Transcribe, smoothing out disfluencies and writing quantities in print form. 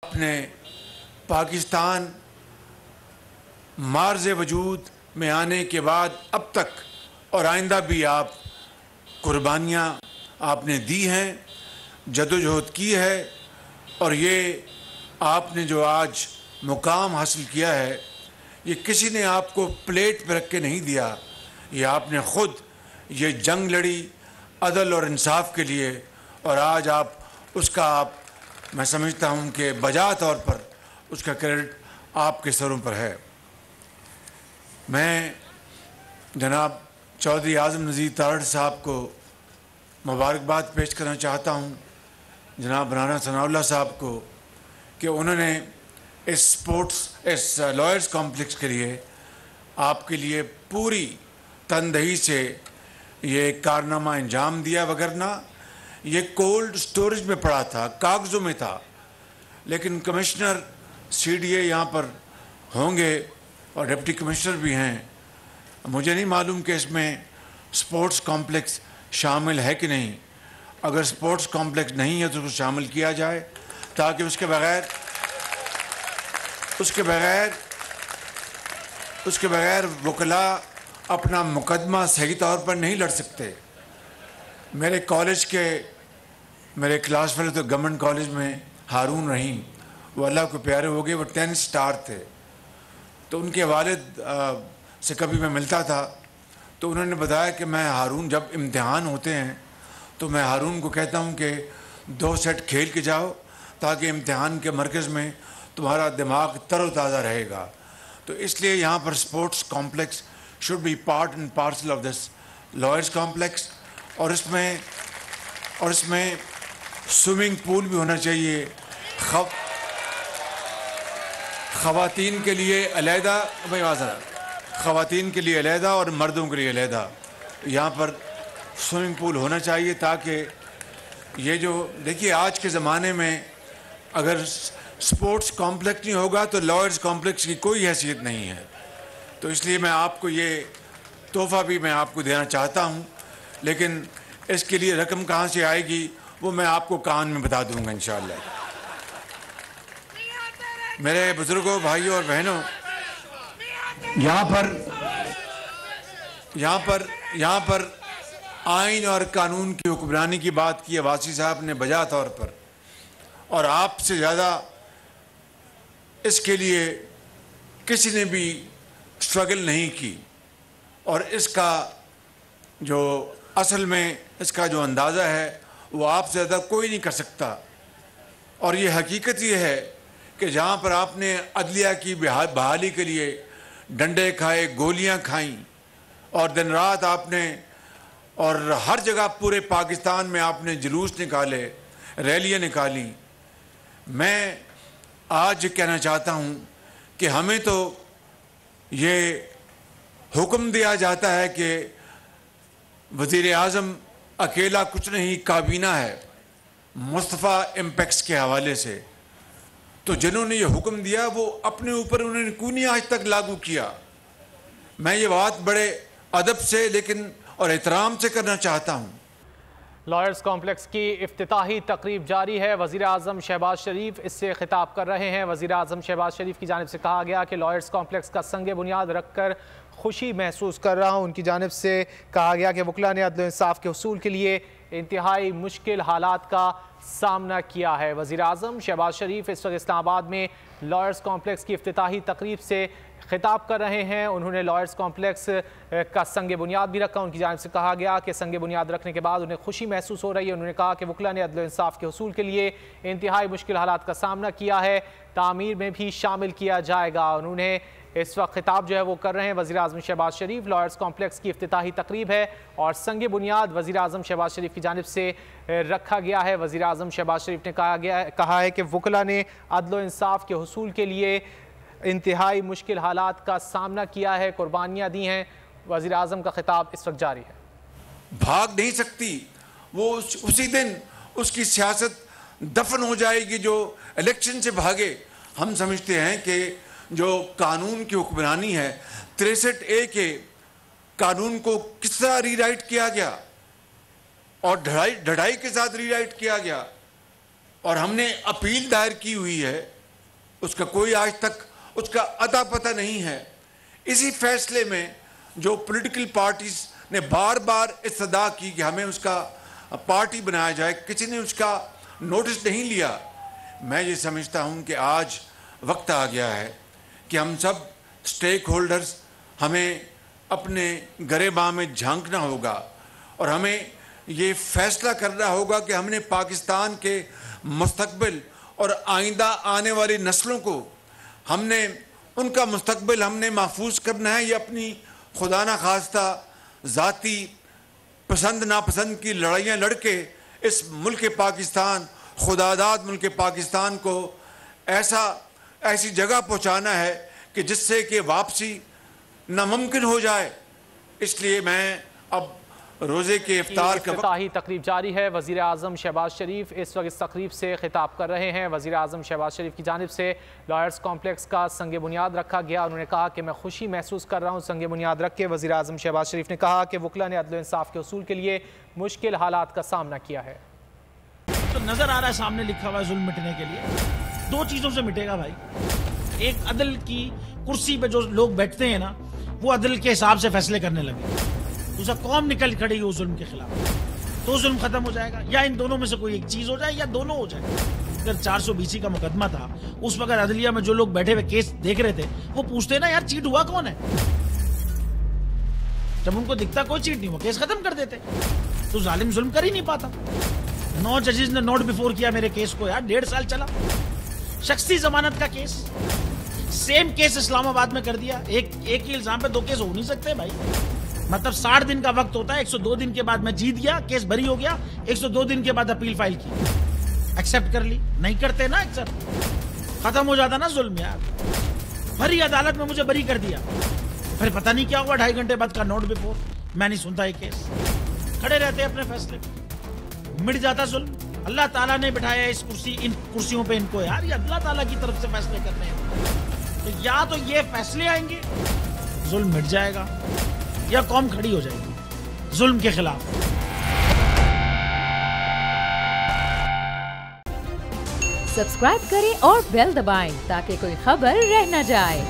आपने पाकिस्तान मार्ज़ वजूद में आने के बाद अब तक और आइंदा भी आप कुर्बानियाँ आपने दी हैं, जदोजहद की है, और ये आपने जो आज मुकाम हासिल किया है, ये किसी ने आपको प्लेट पर रख के नहीं दिया। ये आपने ख़ुद ये जंग लड़ी अदल और इंसाफ के लिए, और आज आप उसका मैं समझता हूँ कि बजा तौर पर उसका क्रेडिट आपके सरों पर है। मैं जनाब चौधरी आज़म नज़ीर तारड़ साहब को मुबारकबाद पेश करना चाहता हूँ, जनाब राना सनाउल्लाह साहब को, कि उन्होंने इस लॉयर्स कॉम्प्लेक्स के लिए आपके लिए पूरी तनदही से ये कारनामा अंजाम दिया। वगरना ये कोल्ड स्टोरेज में पड़ा था, कागज़ों में था, लेकिन कमिश्नर CDA यहाँ पर होंगे और डिप्टी कमिश्नर भी हैं। मुझे नहीं मालूम कि इसमें स्पोर्ट्स कॉम्प्लेक्स शामिल है कि नहीं। अगर स्पोर्ट्स कॉम्प्लेक्स नहीं है तो उसको शामिल किया जाए, ताकि उसके बग़ैर वकला अपना मुकदमा सही तौर पर नहीं लड़ सकते। मेरे कॉलेज के मेरे क्लास फेलो तो गवर्नमेंट कॉलेज में हारून रहीम, वो अल्लाह को प्यारे हो गए, वो 10 स्टार थे। तो उनके वालिद से कभी मैं मिलता था तो उन्होंने बताया कि मैं हारून, जब इम्तिहान होते हैं तो मैं हारून को कहता हूँ कि 2 सेट खेल के जाओ, ताकि इम्तिहान के मरकज़ में तुम्हारा दिमाग तरोताज़ा रहेगा। तो इसलिए यहाँ पर sports complex should be part and parcel of this lawyers complex, और इसमें स्विमिंग पूल भी होना चाहिए, ख़वातीन के लिए अलहदा, ख़वातीन के लिए अलहदा और मर्दों के लिए अलहदा यहाँ पर स्विमिंग पूल होना चाहिए, ताकि ये जो देखिए आज के ज़माने में अगर स्पोर्ट्स कॉम्प्लेक्स नहीं होगा तो लॉयर्स कॉम्प्लेक्स की कोई हैसियत नहीं है। तो इसलिए मैं आपको ये तोहफ़ा भी मैं आपको देना चाहता हूँ, लेकिन इसके लिए रकम कहाँ से आएगी वो मैं आपको कान में बता दूँगा इंशाअल्लाह। मेरे बुज़ुर्गों, भाइयों और बहनों, यहाँ पर आइन और कानून की हुक्मरानी की बात की है वासी साहब ने बजा तौर पर, और आपसे ज़्यादा इसके लिए किसी ने भी स्ट्रगल नहीं की, और इसका जो असल में इसका जो अंदाज़ा है वो आपसे ज़्यादा कोई नहीं कर सकता। और ये हकीकत ये है कि जहाँ पर आपने अदलिया की बहाली के लिए डंडे खाए, गोलियाँ खाईं, और दिन रात आपने और हर जगह पूरे पाकिस्तान में आपने जुलूस निकाले, रैलियाँ निकाली। मैं आज कहना चाहता हूँ कि हमें तो ये हुक्म दिया जाता है कि वज़ीर आज़म अकेला कुछ नहीं, काबीना है मुस्तफ़ा इम्पैक्ट्स के हवाले से। तो जिन्होंने ये हुक्म दिया वो अपने ऊपर उन्होंने क्यों नहीं आज तक लागू किया। मैं ये बात बड़े अदब से लेकिन और एहतराम से करना चाहता हूँ। लॉयर्स कॉम्प्लेक्स की इफ्तिताही तकरीब जारी है। वज़ीर आज़म शहबाज शरीफ इससे खिताब कर रहे हैं। वज़ीर आज़म शहबाज शरीफ की जानिब से कहा गया कि लॉयर्स कॉम्प्लेक्स का संग बुनियाद रखकर खुशी महसूस कर रहा हूँ। उनकी जानिब से कहा गया कि वकला ने अदल इंसाफ के हुसूल के लिए इंतहाई मुश्किल हालात का सामना किया है। वज़ीर आज़म शहबाज शरीफ इस वक्त इस्लामाबाद में लॉयर्स कॉम्प्लेक्स की इफ्तिताही तकरीब से खिताब कर रहे हैं। उन्होंने लॉयर्स कॉम्प्लेक्स का संग बुनियाद भी रखा। उनकी जानिब से कहा गया कि संग बुनियाद रखने के बाद उन्हें खुशी महसूस हो रही है। उन्होंने कहा कि वकला ने अदल इंसाफ के हुसूल के लिए इंतहाई मुश्किल हालात का सामना किया है, तामीर में भी शामिल किया जाएगा। उन्होंने इस वक्त खिताब जो है वो कर रहे हैं वज़ीर आज़म शहबाज शरीफ। लॉयर्स कॉम्प्लेक्स की इफ्तिताही तकरीब है और संग बुनियाद वज़ीर आज़म शहबाज शरीफ की जानिब से रखा गया है। वज़ीर आज़म शहबाज शरीफ ने कहा है कि वकला ने अदल इंसाफ के हुसूल के लिए इंतहाई मुश्किल हालात का सामना किया है, कुर्बानियाँ दी हैं। वज़ीर आज़म का खिताब इस वक्त जारी है। भाग नहीं सकती वो, उसी दिन उसकी सियासत दफन हो जाएगी जो इलेक्शन से भागे। हम समझते हैं कि जो कानून की हुक्मरानी है 63A के कानून को किस तरह रीराइट किया गया और ढड़ाई के साथ रीराइट किया गया, और हमने अपील दायर की हुई है, उसका कोई आज तक उसका अता पता नहीं है। इसी फैसले में जो पॉलिटिकल पार्टीज ने बार बार इस्तदा की कि हमें उसका पार्टी बनाया जाए, किसी ने उसका नोटिस नहीं लिया। मैं ये समझता हूँ कि आज वक्त आ गया है कि हम सब स्टेक होल्डर्स हमें अपने गरेबां में झांकना होगा और हमें ये फैसला करना होगा कि हमने पाकिस्तान के मुस्तकबिल और आइंदा आने वाली नस्लों को हमने उनका मुस्तकबिल हमने महफूज करना है। ये अपनी खुदा न खास्ता ज़ाती पसंद नापसंद की लड़ाइयाँ लड़के इस मुल्क पाकिस्तान, खुदादाद मुल्क पाकिस्तान को ऐसी जगह पहुँचाना है कि जिससे कि वापसी नामुमकिन हो जाए। इसलिए मैं अब रोज़े के इफ्तार का इफ्तिताही तकरीब जारी है। वज़ीर आज़म शहबाज शरीफ इस वक्त इस तकरीब से खिताब कर रहे हैं। वज़ीर आज़म शहबाज शरीफ की जानिब से लॉयर्स कॉम्प्लेक्स का संग बुनियाद रखा गया। उन्होंने कहा कि मैं खुशी महसूस कर रहा हूँ संग बुनियाद रख के। वज़ीर आज़म शहबाज शरीफ ने कहा कि वकला ने अदल इंसाफ के उसूल के लिए मुश्किल हालात का सामना किया है। तो नजर आ रहा है सामने लिखा हुआ है जुल्म मिटने के लिए 2 चीजों से मिटेगा भाई। एक, अदल की कुर्सी पे जो लोग बैठते हैं ना, वो अदल के हिसाब से फैसले करने लगे। दूसरा, कौम निकल खड़ी उस जुल्म के खिलाफ, तो जुल्म खत्म हो जाएगा। या इन दोनों में से कोई एक चीज हो जाए या दोनों हो जाए। अगर 420 का मुकदमा था, उस वक्त अदलिया में जो लोग बैठे हुए केस देख रहे थे, वो पूछते ना यार चीट हुआ कौन है। जब उनको दिखता कोई चीट नहीं हुआ, केस खत्म कर देते। तो जालिम जुल्म कर ही नहीं पाता। 9 जजेस ने नोट बिफोर किया मेरे केस को यार, 1.5 साल चला। शख्सी जमानत का केस, सेम केस इस्लामाबाद में कर दिया। एक ही इल्जाम पे 2 केस हो नहीं सकते भाई। मतलब 60 दिन का वक्त होता है। 102 दिन के बाद मैं जीत गया, केस बरी हो गया। 102 दिन के बाद अपील फाइल की, एक्सेप्ट कर ली। नहीं करते ना एक्सेप्ट, खत्म हो जाता ना जुल्म यार। भरी अदालत में मुझे बरी कर दिया, फिर पता नहीं क्या हुआ 2.5 घंटे बाद का नोट बिफोर। मैं नहीं सुनता ये केस, खड़े रहते अपने फैसले, मिट जाता जुल्म। अल्लाह ताला ने बिठाया इन कुर्सियों पे इनको यार, ये अल्लाह ताला की तरफ से फैसले करने हैं। तो या तो ये फैसले आएंगे, जुल्म मिट जाएगा, या कौम खड़ी हो जाएगी जुल्म के खिलाफ। सब्सक्राइब करें और बेल दबाएं ताकि कोई खबर रह न जाए।